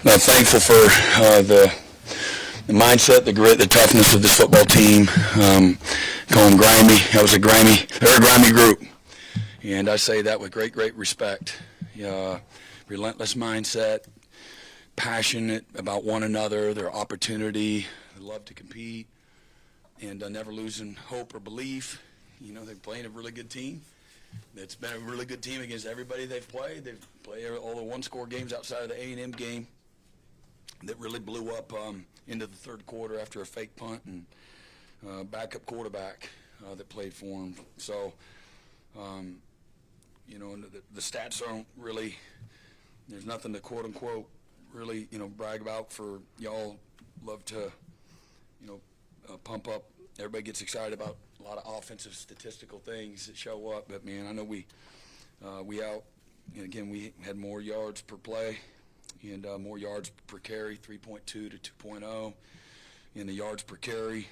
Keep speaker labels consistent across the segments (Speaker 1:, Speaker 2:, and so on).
Speaker 1: Thankful for the mindset, the grit, the toughness of this football team. Call them grimy. That was they're a grimy group. And I say that with great respect. Relentless mindset, passionate about one another, their opportunity, love to compete, and never losing hope or belief. They're playing a really good team. It's been a really good team against everybody they've played. They've played all the one-score games outside of the A&M game that really blew up into the third quarter after a fake punt and backup quarterback that played for them. So, the stats aren't really, there's nothing to quote-unquote really, brag about for y'all. Love to, pump up. Everybody gets excited about a lot of offensive statistical things that show up. But, man, I know we had more yards per play and more yards per carry, 3.2 to 2.0. In the yards per carry,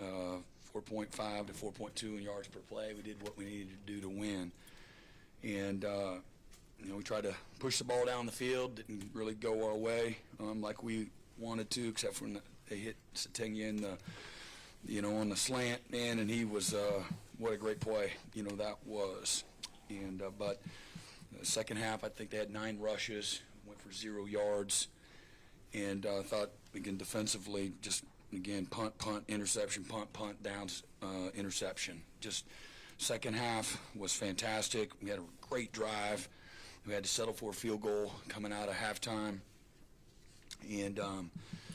Speaker 1: 4.5 to 4.2 in yards per play. We did what we needed to do to win. And, we tried to push the ball down the field. Didn't really go our way like we wanted to, except when they hit Sategna in the, on the slant, man, and he was, what a great play, that was. And, but the second half, I think they had 9 rushes, went for 0 yards, and thought, again, defensively, just, again, punt, interception, punt, downs, interception. Just second half was fantastic. We had a great drive. We had to settle for a field goal coming out of halftime. And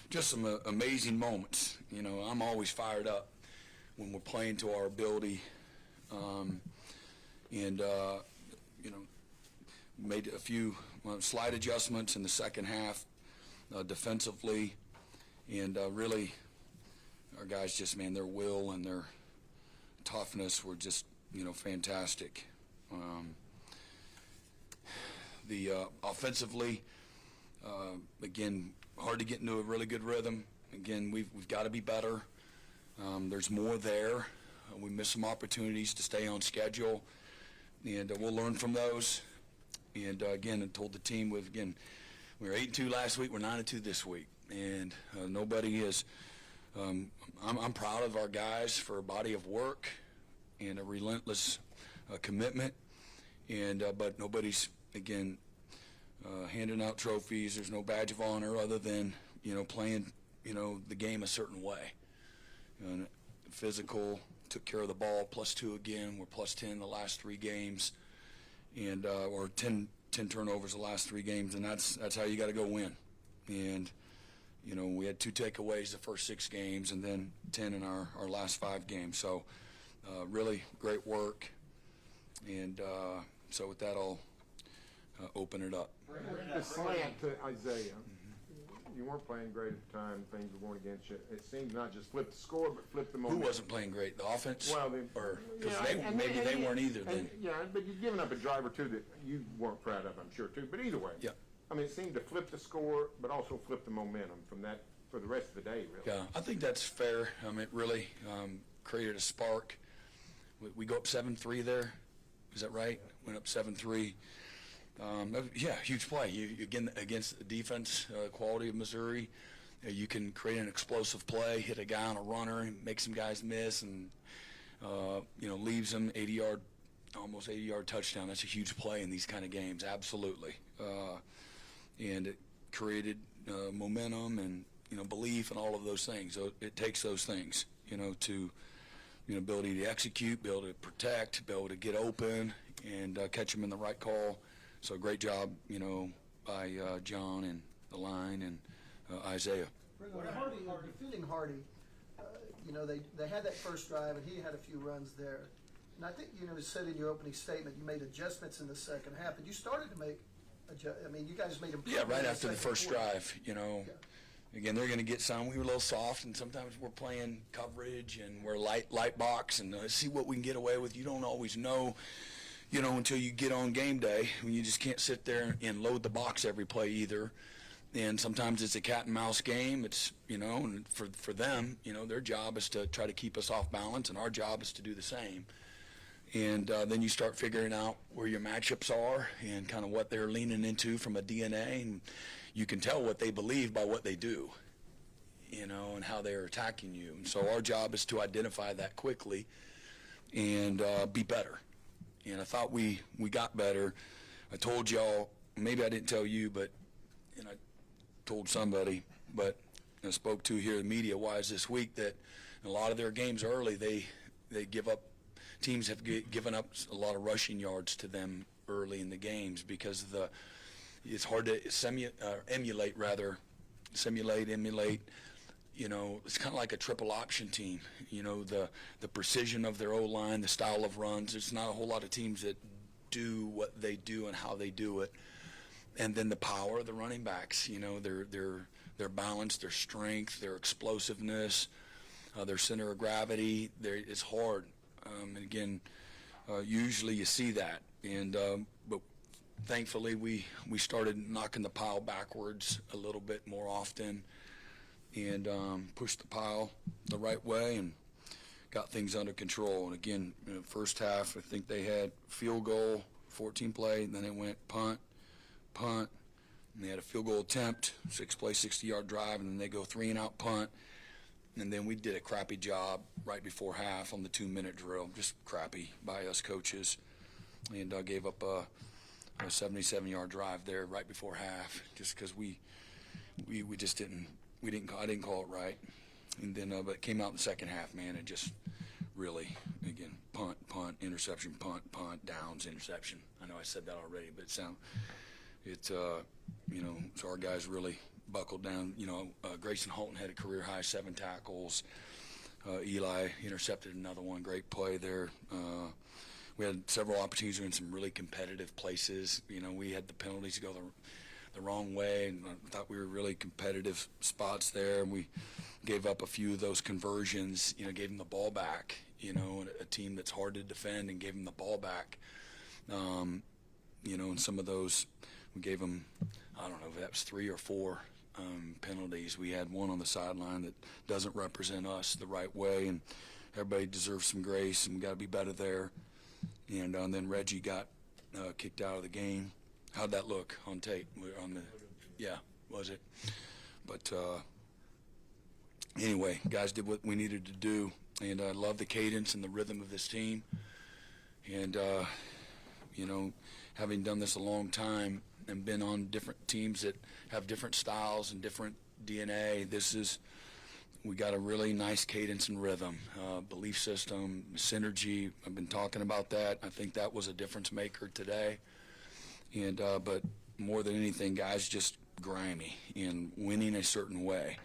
Speaker 1: just some amazing moments. I'm always fired up when we're playing to our ability. Made a few slight adjustments in the second half defensively. And really, our guys just, man, their will and their toughness were just, fantastic. Offensively, again, hard to get into a really good rhythm. Again, we've got to be better. There's more there. We missed some opportunities to stay on schedule, and we'll learn from those. And again, I told the team we were 8-2 last week. We're 9-2 this week, and nobody is. I'm proud of our guys for a body of work and a relentless commitment. And but nobody's handing out trophies. There's no badge of honor other than playing the game a certain way. Physical, took care of the ball, +2 again. We're +10 the last 3 games, and or 10 turnovers the last 3 games, and that's how you got to go win. And we had 2 takeaways the first 6 games, and then 10 in our last 5 games. So really great work. And so with that, I'll open it up.
Speaker 2: The slant to Isaiah. You weren't playing great at the time. Things were going against you. It seemed not just flip the score, but flip the momentum.
Speaker 1: Who wasn't playing great? The offense?
Speaker 2: Well,
Speaker 1: because they weren't either then.
Speaker 2: Yeah, but you've given up a drive or 2 that you weren't proud of, I'm sure, too. But either way,
Speaker 1: yeah.
Speaker 2: I mean, it seemed to flip the score, but also flip the momentum from that for the rest of the day, really.
Speaker 1: Yeah, I think that's fair. It really created a spark. We go up 7-3 there. Is that right? Went up 7-3. Yeah, huge play. Again, against the defense quality of Missouri, you can create an explosive play, hit a guy on a runner, and make some guys miss, and leaves them almost 80-yard touchdown. That's a huge play in these kind of games, absolutely. And it created momentum and belief and all of those things. So it takes those things, to ability to execute, be able to protect, be able to get open, and catch them in the right call. So great job, by John and the line and Isaiah.
Speaker 3: Defeating Hardy, they had that first drive, and he had a few runs there. And I think, you said in your opening statement you made adjustments in the second half, but you started to make you guys made improvements.
Speaker 1: Yeah, right after the first drive, Yeah. Again, they're going to get some. We were a little soft, and sometimes we're playing coverage, and we're light box, and see what we can get away with. You don't always know, until you get on game day. You just can't sit there and load the box every play either. And sometimes it's a cat and mouse game. It's, and for them, their job is to try to keep us off balance, and our job is to do the same. And then you start figuring out where your matchups are and kind of what they're leaning into from a DNA. And you can tell what they believe by what they do, you know, and how they're attacking you. And so our job is to identify that quickly and be better. And I thought we got better. I told y'all, maybe I didn't tell you, and I told somebody, but I spoke to here in media-wise this week that in a lot of their games early, they give up, teams have given up a lot of rushing yards to them early in the games because of it's hard to emulate, you know, it's kind of like a triple option team, you know, the precision of their O-line, the style of runs. There's not a whole lot of teams that do what they do and how they do it. And then the power of the running backs, you know, their balance, their strength, their explosiveness, their center of gravity. It's hard. And again, usually you see that. And but thankfully we started knocking the pile backwards a little bit more often and pushed the pile the right way and got things under control. And again, in the first half, I think they had field goal, 14 play, and then it went punt, and they had a field goal attempt, 6-play, 60-yard drive, and then they go 3-and-out punt. And then we did a crappy job right before half on the 2-minute drill, just crappy by us coaches, and gave up a 77-yard drive there right before half, just because we just didn't I didn't call it right. And then but it came out in the second half, man, and just really, again, punt, interception, punt, downs, interception. I know I said that already, but you know, so our guys really buckled down. You know, Grayson Holton had a career high 7 tackles. Eli intercepted another one. Great play there. We had several opportunities in some really competitive places. You know, we had the penalties go the wrong way, and I thought we were really competitive spots there. And we gave up a few of those conversions. You know, gave them the ball back. You know, a team that's hard to defend, and gave them the ball back. You know, and some of those we gave them. I don't know if that was 3 or 4 penalties. We had one on the sideline that doesn't represent us the right way, and everybody deserves some grace, and we got to be better there. And then Reggie got kicked out of the game. How'd that look on tape? Yeah, was it? But anyway, guys did what we needed to do, and I love the cadence and the rhythm of this team. And you know, having done this a long time and been on different teams that have different styles and different DNA, we got a really nice cadence and rhythm, belief system, synergy. I've been talking about that. I think that was a difference maker today. And but more than anything, guys, just grimy and winning a certain way.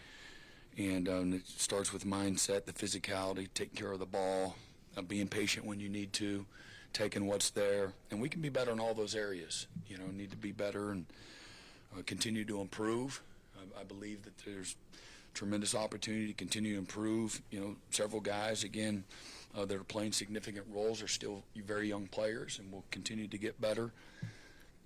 Speaker 1: And it starts with mindset, the physicality, taking care of the ball, being patient when you need to, taking what's there. And we can be better in all those areas. You know, need to be better and continue to improve. I believe that there's tremendous opportunity to continue to improve. You know, several guys, again, that are playing significant roles are still very young players, and will continue to get better.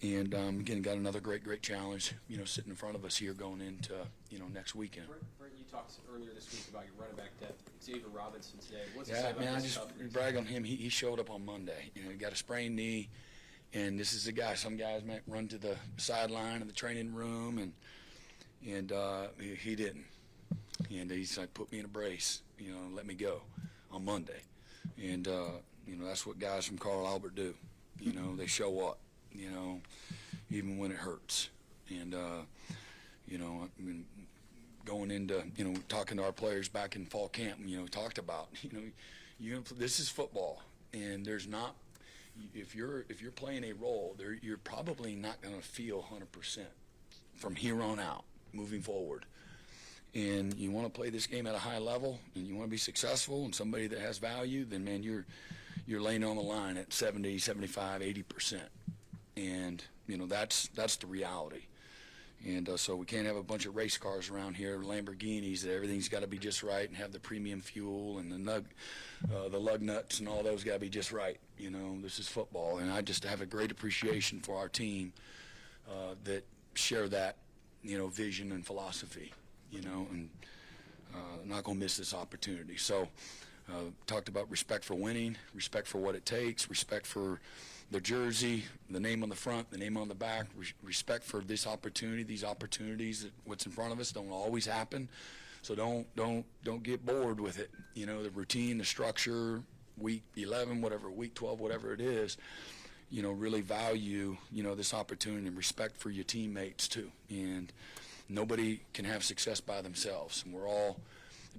Speaker 1: And again, got another great challenge, you know, sitting in front of us here going into, you know, next weekend.
Speaker 4: Brent, you talked earlier this week about your running back depth. Xavier Robinson today. What's
Speaker 1: Yeah, man, I just brag on him. He showed up on Monday. You know, he got a sprained knee, and this is a guy. Some guys might run to the sideline of the training room, and he didn't. And he's like, put me in a brace, you know, and let me go on Monday. And you know, that's what guys from Carl Albert do. You know, they show up. You know, even when it hurts. And, you know, I mean, going into, you know, talking to our players back in fall camp, you know, talked about, you know, this is football. And there's not, if you're playing a role, you're probably not going to feel 100% from here on out, moving forward. And you want to play this game at a high level, and you want to be successful and somebody that has value, then, man, you're laying on the line at 70, 75, 80%. And, you know, that's the reality. And so we can't have a bunch of race cars around here, Lamborghinis, that everything's got to be just right, and have the premium fuel and the lug nuts and all those got to be just right. You know, this is football. And I just have a great appreciation for our team that share that, you know, vision and philosophy, you know, and I'm not going to miss this opportunity. So talked about respect for winning, respect for what it takes, respect for their jersey, the name on the front, the name on the back, respect for this opportunity, these opportunities, what's in front of us don't always happen. So don't get bored with it. You know, the routine, the structure, week 11, whatever, week 12, whatever it is, you know, really value, you know, this opportunity and respect for your teammates too. And nobody can have success by themselves. And we're all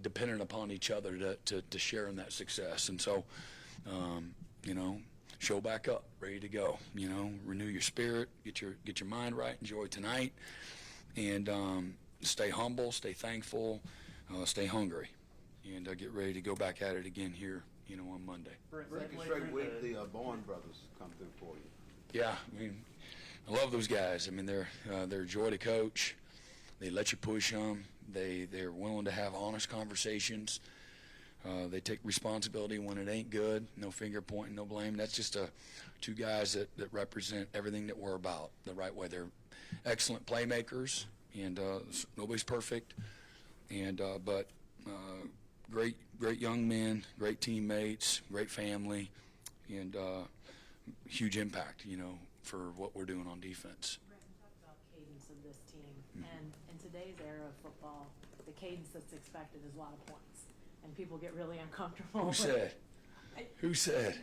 Speaker 1: dependent upon each other to share in that success. And so, you know, show back up, ready to go. You know, renew your spirit, get your mind right, enjoy tonight, and stay humble, stay thankful, stay hungry, and get ready to go back at it again here, you know, on Monday.
Speaker 5: Second straight week, the Bourne brothers come through for you.
Speaker 1: Yeah, I mean, I love those guys. I mean, they're a joy to coach. They let you push them. They're willing to have honest conversations. They take responsibility when it ain't good. No finger pointing, no blame. That's just two guys that represent everything that we're about the right way. They're excellent playmakers, and nobody's perfect. And but great young men, great teammates, great family, and huge impact, you know, for what we're doing on defense.
Speaker 6: Brett, you talked about cadence of this team, and in today's era of football, the cadence that's expected is a lot of points, and people get really uncomfortable.
Speaker 1: Who said? Who said?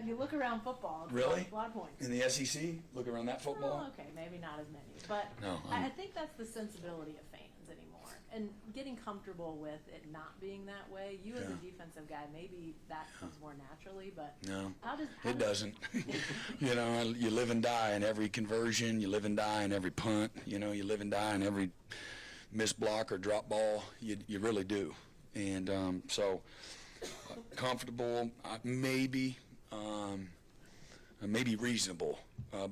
Speaker 6: You look around football, it's
Speaker 1: Really?
Speaker 6: a lot of points.
Speaker 1: In the SEC? Look around that football?
Speaker 6: Well, okay, maybe not as many, but
Speaker 1: No,
Speaker 6: I think that's the sensibility of fans anymore, and getting comfortable with it not being that way. You as a
Speaker 1: Yeah.
Speaker 6: defensive guy, maybe that comes more naturally, but
Speaker 1: No,
Speaker 6: how does
Speaker 1: it doesn't. You know, you live and die in every conversion. You live and die in every punt. You know, you live and die in every missed block or drop ball. You really do. And so comfortable, maybe reasonable,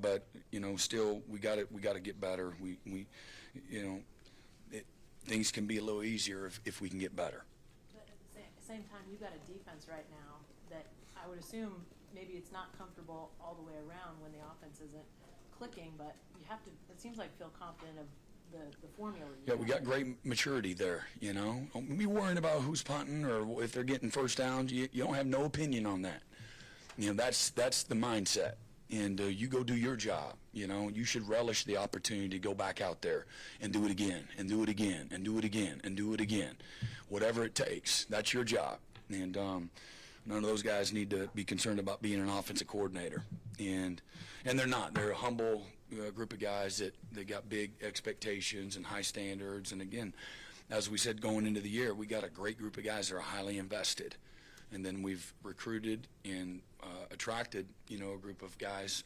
Speaker 1: but you know, still we got to get better. We you know, things can be a little easier if we can get better.
Speaker 6: But at the same time, you've got a defense right now that I would assume maybe it's not comfortable all the way around when the offense isn't clicking, but you have to, it seems like, feel confident of the formula.
Speaker 1: Yeah, we got great maturity there, you know. Don't be worrying about who's punting or if they're getting first downs. You don't have no opinion on that. You know, that's the mindset. And you go do your job, you know. You should relish the opportunity to go back out there and do it again, and do it again, and do it again, and do it again. Whatever it takes, that's your job. And none of those guys need to be concerned about being an offensive coordinator. And they're not. They're a humble group of guys that they got big expectations and high standards. And again, as we said going into the year, we got a great group of guys that are highly invested. And then we've recruited and attracted, you know, a group of guys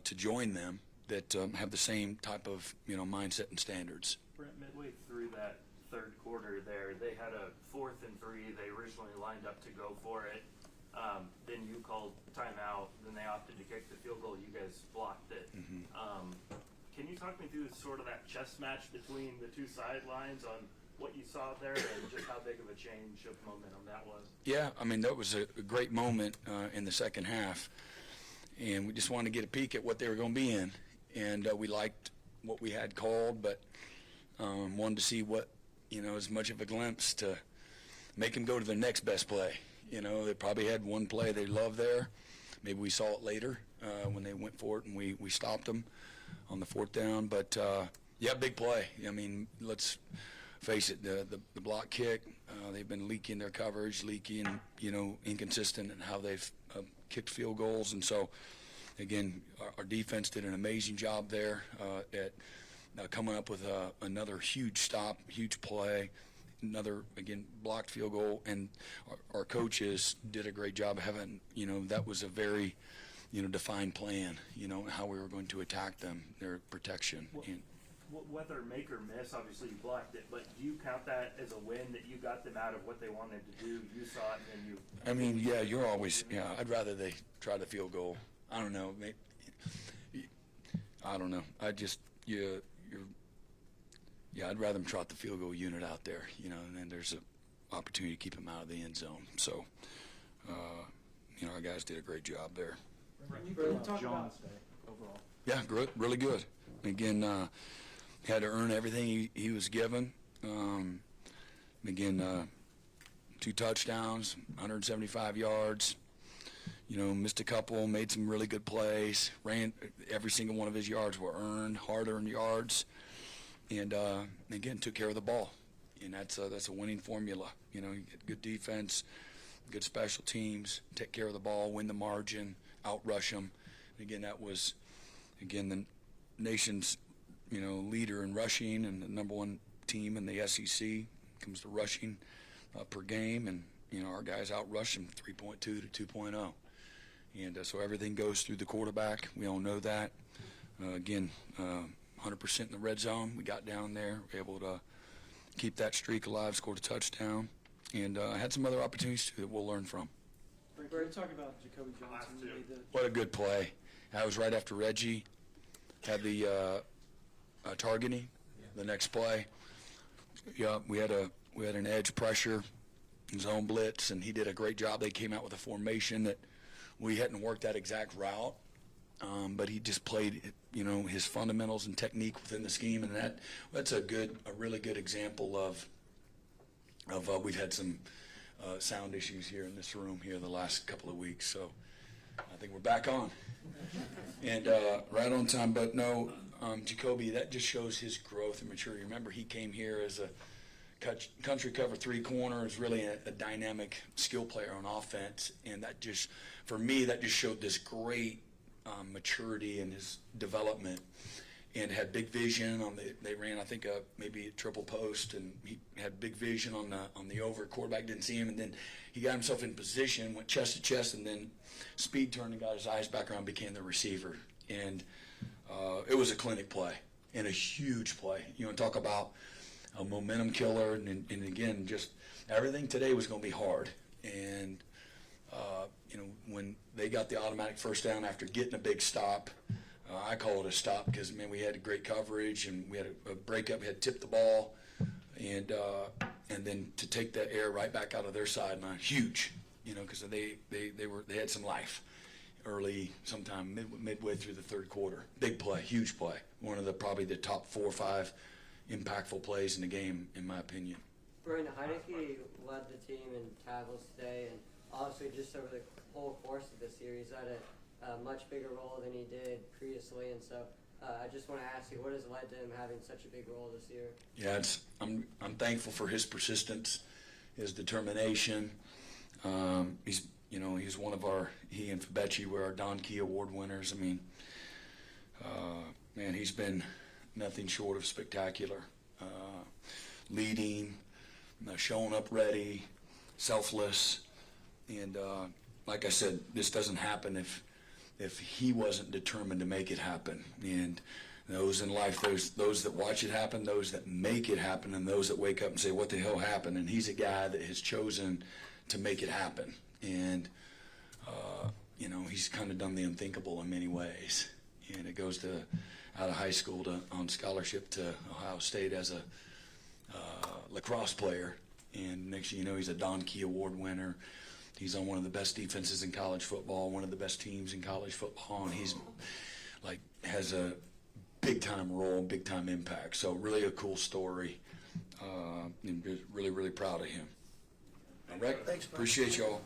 Speaker 1: to join them that have the same type of, you know, mindset and standards.
Speaker 7: Brent, midway through that third quarter there, they had a 4th and 3. They originally lined up to go for it. Then you called timeout. Then they opted to kick the field goal. You guys blocked it. Can you talk me through sort of that chess match between the two sidelines on what you saw there and just how big of a change of momentum that was?
Speaker 1: Yeah, I mean, that was a great moment in the second half. And we just wanted to get a peek at what they were going to be in. And we liked what we had called, but wanted to see what, you know, as much of a glimpse to make them go to the next best play. You know, they probably had one play they loved there. Maybe we saw it later when they went for it and we stopped them on the 4th down. But, yeah, big play. I mean, let's face it, the block kick, they've been leaking their coverage, leaking, you know, inconsistent in how they've kicked field goals. And so, again, our defense did an amazing job there at coming up with another huge stop, huge play. Another, again, blocked field goal, and our coaches did a great job of having, you know, that was a very, you know, defined plan, you know, how we were going to attack them, their protection.
Speaker 7: Whether make or miss, obviously you blocked it, but do you count that as a win that you got them out of what they wanted to do? You saw it and then you...
Speaker 1: I mean, yeah, you're always, yeah, I'd rather they try the field goal. I don't know. Maybe, I don't know. I'd rather them trot the field goal unit out there, you know, and then there's an opportunity to keep them out of the end zone. So, you know, our guys did a great job there.
Speaker 5: John's day overall.
Speaker 1: Yeah, really good. Again, had to earn everything he was given. Again, 2 touchdowns, 175 yards. missed a couple, made some really good plays, ran every single one of his yards were earned, hard-earned yards, and again, took care of the ball. And that's a winning formula. You get good defense, good special teams, take care of the ball, win the margin, outrush them. And again, that was, the nation's, leader in rushing and the number one team in the SEC comes to rushing per game. And, our guys outrushed them 3.2 to 2.0. And so everything goes through the quarterback. We all know that. 100% in the red zone. We got down there, were able to keep that streak alive, scored a touchdown, and had some other opportunities too that we'll learn from.
Speaker 8: Frank, can you talk about Jacoby Johnson? You made the-
Speaker 1: What a good play. That was right after Reggie had the targeting, the next play. Yeah, we had an edge pressure, zone blitz, and he did a great job. They came out with a formation that we hadn't worked that exact route, but he just played, his fundamentals and technique within the scheme, and that's a really good example of we've had some sound issues here in this room here the last couple of weeks, so I think we're back on. And right on time, but no, Jacoby, that just shows his growth and maturity. Remember, he came here as a country cover 3 corners, really a dynamic skill player on offense, and that just, for me, that just showed this great maturity in his development, and had big vision they ran, I think, maybe a triple post, and he had big vision on the over. Quarterback didn't see him, and then he got himself in position, went chest to chest, and then speed turned and got his eyes back around, became the receiver. And it was a clinic play and a huge play. Talk about a momentum killer, and again, just everything today was going to be hard. And when they got the automatic first down after getting a big stop, I call it a stop because, man, we had great coverage and we had a breakup. We had tipped the ball, and then to take that air right back out of their side, man, huge. Because they had some life early, sometime midway through the third quarter. Big play, huge play. One of probably the top 4 or 5 impactful plays in the game, in my opinion.
Speaker 9: Brandon Heineke led the team in tackles today, and obviously just over the whole course of the series had a much bigger role than he did previously, and so I just want to ask you, what has led to him having such a big role this year?
Speaker 1: Yeah, I'm thankful for his persistence, his determination. He's one of he and Fabechi were our Don Key Award winners. I mean, man, he's been nothing short of spectacular. Leading, showing up ready, selfless, and like I said, this doesn't happen if he wasn't determined to make it happen. And those in life, those that watch it happen, those that make it happen, and those that wake up and say, what the hell happened? And he's a guy that has chosen to make it happen. And, he's kind of done the unthinkable in many ways. And it goes out of high school on scholarship to Ohio State as a lacrosse player. And next thing you know, he's a Don Key Award winner. He's on one of the best defenses in college football, one of the best teams in college football, and he's has a big-time role, big-time impact. So really a cool story, and really, really proud of him. All right,
Speaker 3: Thanks, Brian.
Speaker 1: appreciate y'all.